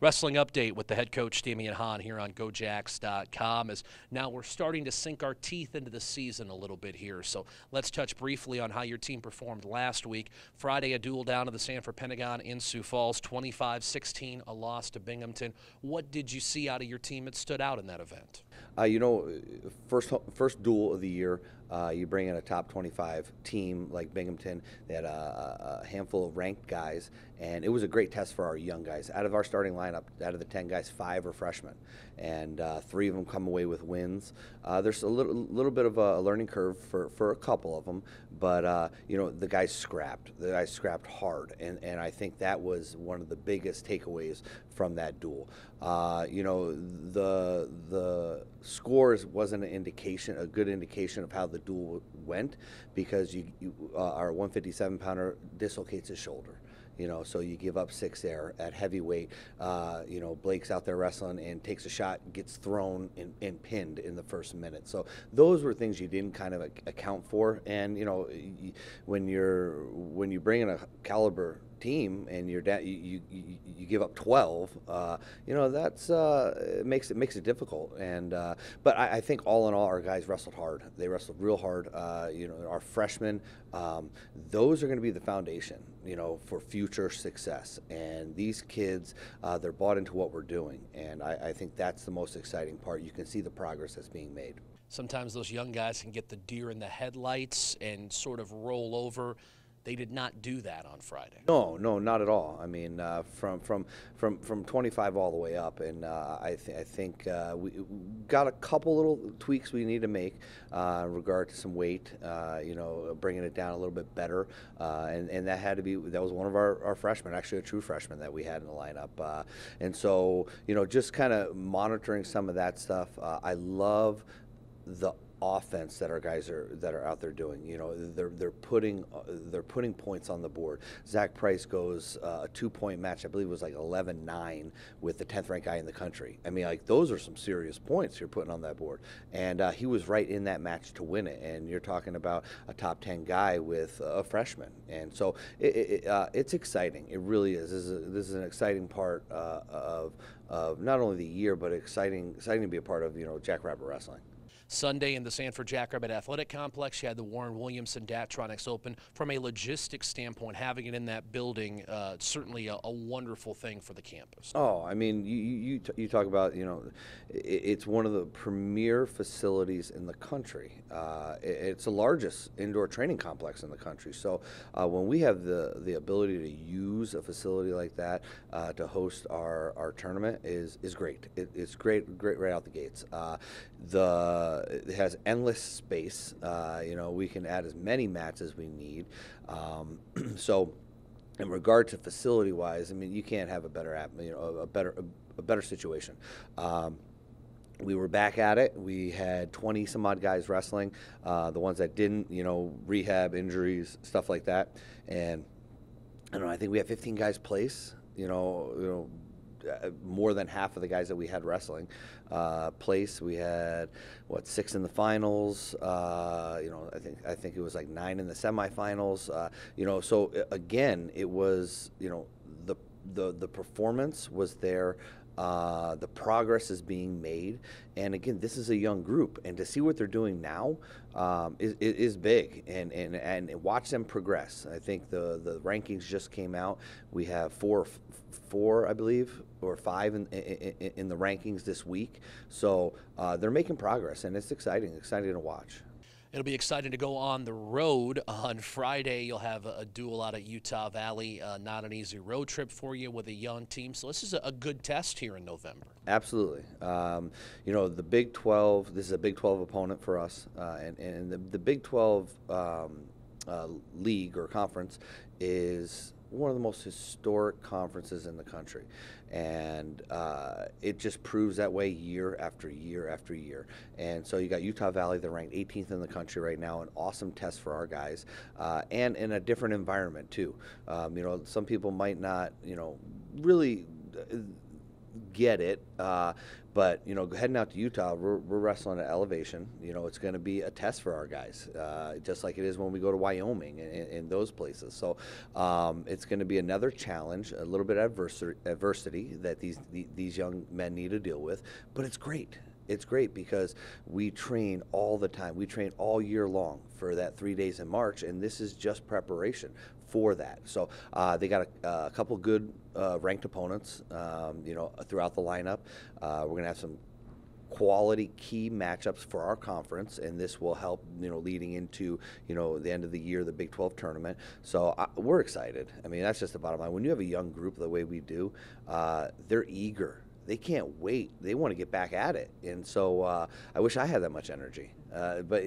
Wrestling update with the head coach Damian Hahn here on GoJax.com. As now we're starting to sink our teeth into the season a little bit here. So let's touch briefly on how your team performed last week. Friday, a duel down to the Sanford Pentagon in Sioux Falls, 25-16, a loss to Binghamton. What did you see out of your team that stood out in that event? First duel of the year. You bring in a top 25 team like Binghamton. They had a handful of ranked guys, and it was a great test for our young guys. Out of our starting lineup, out of the 10 guys, 5 are freshmen, and 3 of them come away with wins. There's a little bit of a learning curve for a couple of them, but the guys scrapped. The guys scrapped hard, and I think that was one of the biggest takeaways from that duel. The scores wasn't a good indication of how the duel went, because our 157-pounder dislocates his shoulder. So you give up 6 there at heavyweight. Blake's out there wrestling and takes a shot, gets thrown and pinned in the first minute. So those were things you didn't kind of account for. And when you bring in a caliber team and you give up 12, it makes it difficult. And but I think all in all, our guys wrestled hard. They wrestled real hard. Our freshmen, those are going to be the foundation, for future success. And these kids, they're bought into what we're doing, and I think that's the most exciting part. You can see the progress that's being made. Sometimes those young guys can get the deer in the headlights and sort of roll over. They did not do that on Friday. No, not at all. I mean, from 25 all the way up, and I think we got a couple little tweaks we need to make in regard to some weight. Bringing it down a little bit better, and that was one of our freshmen, actually a true freshman that we had in the lineup, and so just kind of monitoring some of that stuff. I love the offense that our guys that are out there doing. They're putting points on the board. Zach Price goes a 2-point match. I believe it was like 11-9 with the 10th ranked guy in the country. I mean, like, those are some serious points you're putting on that board. And he was right in that match to win it. And you're talking about a top 10 guy with a freshman. And so it's exciting. It really is. This is an exciting part of not only the year, but exciting to be a part of Jackrabbit Wrestling. Sunday in the Sanford Jackrabbit Athletic Complex, you had the Warren Williamson Datronics Open. From a logistics standpoint, having it in that building, certainly a wonderful thing for the campus. Oh, I mean, you talk about, it's one of the premier facilities in the country. It's the largest indoor training complex in the country. So when we have the ability to use a facility like that to host our tournament is great. It's great right out the gates. It has endless space. We can add as many mats as we need. So, in regard to facility-wise, I mean, you can't have a better a better situation. We were back at it. We had 20 some odd guys wrestling. The ones that didn't, rehab, injuries, stuff like that. And I don't know. I think we had 15 guys place. More than half of the guys that we had wrestling place. We had 6 in the finals. I think it was like 9 in the semifinals. So again, it was the performance was there. The progress is being made, and again, this is a young group, and to see what they're doing now is big, and watch them progress. I think the rankings just came out. We have four, I believe, or 5 in the rankings this week. So they're making progress, and it's exciting to watch. It'll be exciting to go on the road. On Friday, you'll have a duel out at Utah Valley. Not an easy road trip for you with a young team. So this is a good test here in November. Absolutely. The Big 12, this is a Big 12 opponent for us. And the Big 12 league or conference is one of the most historic conferences in the country, and it just proves that way year after year after year. And so you got Utah Valley, they're ranked 18th in the country right now, an awesome test for our guys, and in a different environment too. Some people might not, really get it. But heading out to Utah, we're wrestling at elevation. It's going to be a test for our guys, just like it is when we go to Wyoming and those places. So it's going to be another challenge, a little bit of adversity that these young men need to deal with. But it's great. It's great because we train all the time. We train all year long for that 3 days in March, and this is just preparation for that. So they got a couple good ranked opponents, throughout the lineup. We're going to have some quality key matchups for our conference, and this will help, leading into, the end of the year, the Big 12 tournament. So we're excited. I mean, that's just the bottom line. When you have a young group the way we do, they're eager. They can't wait. They want to get back at it. And so I wish I had that much energy. But,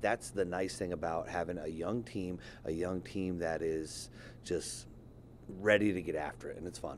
that's the nice thing about having a young team that is just ready to get after it, and it's fun.